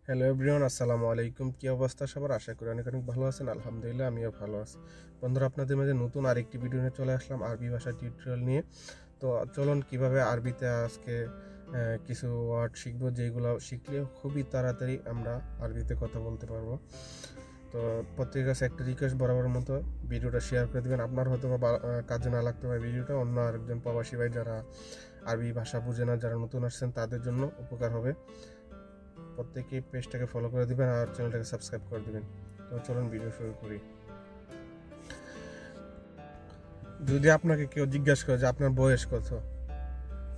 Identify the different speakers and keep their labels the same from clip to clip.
Speaker 1: Hello everyone, আসসালামু আলাইকুম। কী অবস্থা সবার? আশা করি অনেক অনেক ভালো আছেন। আলহামদুলিল্লাহ, আমিও ভালো আছি। বন্ধুরা, আপনাদের মাঝে নতুন আরেকটি ভিডিও নিয়ে চলে আসলাম আরবি ভাষা টিউটোরিয়াল নিয়ে। তো চলুন কীভাবে আরবিতে আজকে কিছু ওয়ার্ড শিখবো, যেগুলো শিখলে খুবই তাড়াতাড়ি আমরা আরবিতে কথা বলতে পারবো। তো প্রত্যেকের কাছে একটা রিকোয়েস্ট, বরাবর মতো ভিডিওটা শেয়ার করে দেবেন। আপনার হয়তো বা কাজে না লাগতে পারে ভিডিওটা, অন্য আরেকজন প্রবাসী ভাই যারা আরবি ভাষা বুঝে না, যারা নতুন আসছেন, তাদের জন্য উপকার হবে। প্রত্যেকেই পেজটাকে ফলো করে দিবেন আর চ্যানেলটাকে সাবস্ক্রাইব করে দিবেন। তো চলুন ভিডিও শুরু করি। যদি আপনাকে কেউ জিজ্ঞাসা করে যে আপনার বয়স কত,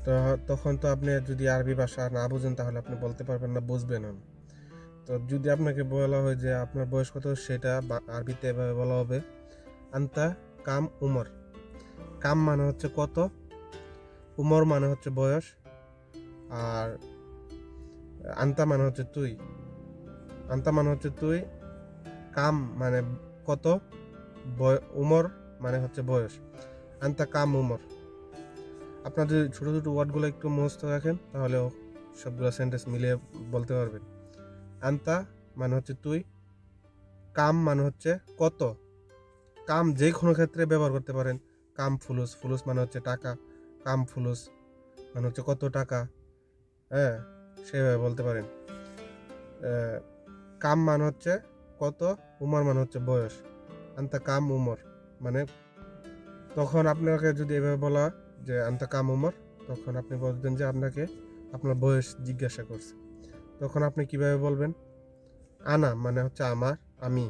Speaker 1: তো তখন তো আপনি যদি আরবি ভাষা না বুঝেন তাহলে আপনি বলতে পারবেন না, বুঝবেন না। তো যদি আপনাকে বলা হয় যে আপনার বয়স কত, সেটা আরবিতে এভাবে বলা হবে আন্তা কাম উমর। কাম মানে হচ্ছে কত, উমর মানে হচ্ছে বয়স, আর আন্তা মানে হচ্ছে তুই। আন্তা মানে হচ্ছে তুই, কাম মানে কত, উমর মানে হচ্ছে বয়স। আন্তা কাম উমর। আপনার যদি ছোটো ছোটো ওয়ার্ডগুলো একটু মুখস্থ রাখেন তাহলে সবগুলো সেন্টেন্স মিলিয়ে বলতে পারবেন। আন্তা মানে হচ্ছে তুই, কাম মানে হচ্ছে কত। কাম যে কোনো ক্ষেত্রে ব্যবহার করতে পারেন। কাম ফুলুস, ফুলুস মানে হচ্ছে টাকা, কাম ফুলুস মানে হচ্ছে কত টাকা, হ্যাঁ, সেভাবে বলতে পারেন। কাম মানে হচ্ছে কত, উমর মানে হচ্ছে বয়স। আন্তা কাম উমর মানে, তখন আপনাকে যদি এভাবে বলা যে আন্তা কাম উমর, তখন আপনি বলবেন যে আপনাকে আপনার বয়স জিজ্ঞাসা করছে। তখন আপনি কিভাবে বলবেন? আনা মানে হচ্ছে আমার, আমি,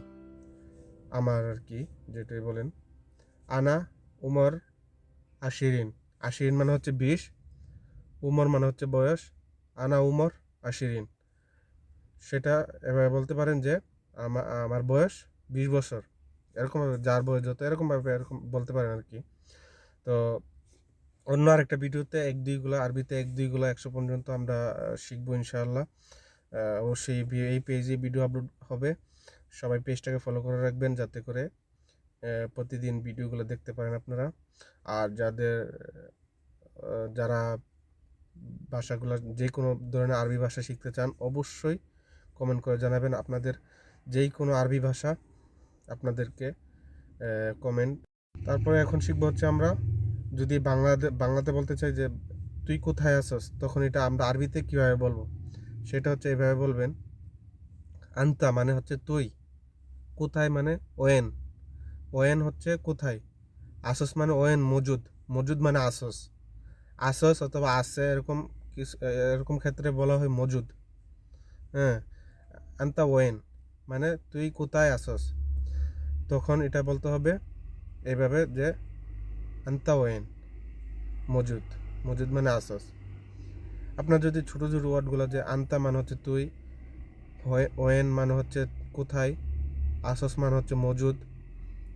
Speaker 1: আমার আর কি, যেটাই বলেন। আনা উমর আশিরিন। আশিরিন মানে হচ্ছে 20, উমর মানে হচ্ছে বয়স। আনা উমর আশিরিন, সেটা এভাবে বলতে পারেন যে আমার বয়স 20 বছর। এরকম যার বয়স যত, এরকমভাবে এরকম বলতে পারেন আর কি। তো অন্য আরেকটা ভিডিওতে আরবিতে 1-2 100 পর্যন্ত আমরা শিখবো ইনশাআল্লাহ। অবশ্যই এই পেজে ভিডিও আপলোড হবে। সবাই পেজটাকে ফলো করে রাখবেন যাতে করে প্রতিদিন ভিডিওগুলো দেখতে পারেন আপনারা। আর যারা ভাষাগুলো, যে কোনো ধরনের আরবি ভাষা শিখতে চান, অবশ্যই কমেন্ট করে জানাবেন আপনাদের যেই কোনো আরবি ভাষা আপনাদেরকে কমেন্ট। তারপরে এখন শিখবো হচ্ছে আমরা যদি বাংলাতে বলতে চাই যে তুই কোথায় আছস, তখন এটা আমরা আরবিতে কীভাবে বলবো, সেটা হচ্ছে এভাবে বলবেন। আন্তা মানে হচ্ছে তুই, কোথায় মানে ওয়েন, ওয়েন হচ্ছে কোথায়, আসস মানে ওয়েন মজুদ, মজুদ মানে আসস, আসস অথবা আসে, এরকম কিছু এরকম ক্ষেত্রে বলা হয় মজুদ। হ্যাঁ, আন্তা ওয়েন মানে তুই কোথায় আসস, তখন এটা বলতে হবে এইভাবে যে আন্তা ওয়েন মজুদ, মজুদ মানে আসস। আপনার যদি ছোটো ছোটো ওয়ার্ডগুলো, যে আন্তা মানে হচ্ছে তুই, ওয়েন মানে হচ্ছে কোথায়, আসস মানে হচ্ছে মজুদ,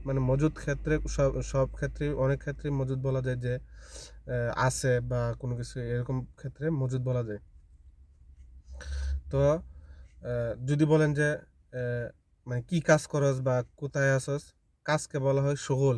Speaker 1: মানে মজুদ ক্ষেত্রে সব সব ক্ষেত্রে, অনেক ক্ষেত্রে মজুদ বলা যায় যে আছে বা কোনো কিছু, এরকম ক্ষেত্রে মজুদ বলা যায়। তো যদি বলেন যে মানে কি কাজ করস বা কোথায় আসস, কাজকে বলা হয় শগল।